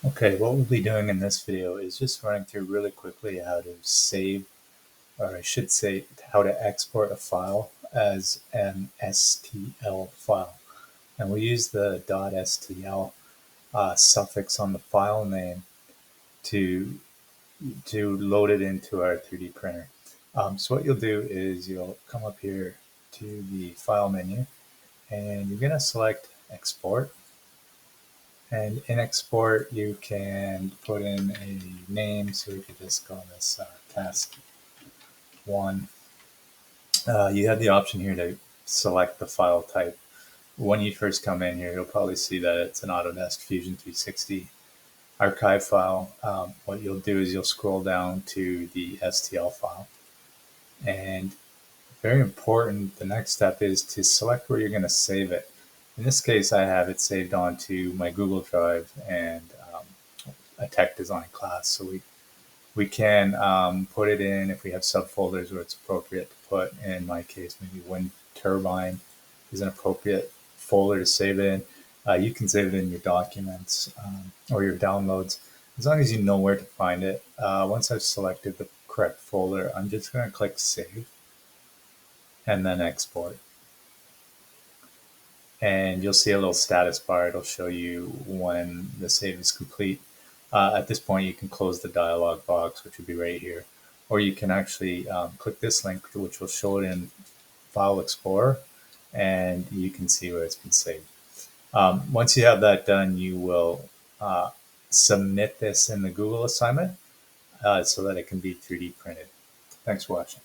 Okay, what we'll be doing in this video is just running through really quickly how to save, or I should say, how to export a file as an STL file. And we use the .stl suffix on the file name to load it into our 3D printer. So what you'll do is you'll come up here to the file menu and you're going to select export. And in export, you can put in a name, so we could just call this task one. You have the option here to select the file type. When you first come in here, you'll probably see that it's an Autodesk Fusion 360 archive file. What you'll do is you'll scroll down to the STL file. And very important, the next step is to select where you're going to save it. In this case, I have it saved onto my Google Drive and a tech design class. So we can put it in if we have subfolders where it's appropriate to put. In my case, maybe wind turbine is an appropriate folder to save it in. You can save it in your documents or your downloads, as long as you know where to find it. Once I've selected the correct folder, I'm just going to click Save and then Export. And you'll see a little status bar. It'll show you when the save is complete. At this point, you can close the dialog box, which would be right here. Or you can actually click this link, which will show it in File Explorer, and you can see where it's been saved. Once you have that done, you will submit this in the Google assignment so that it can be 3D printed. Thanks for watching.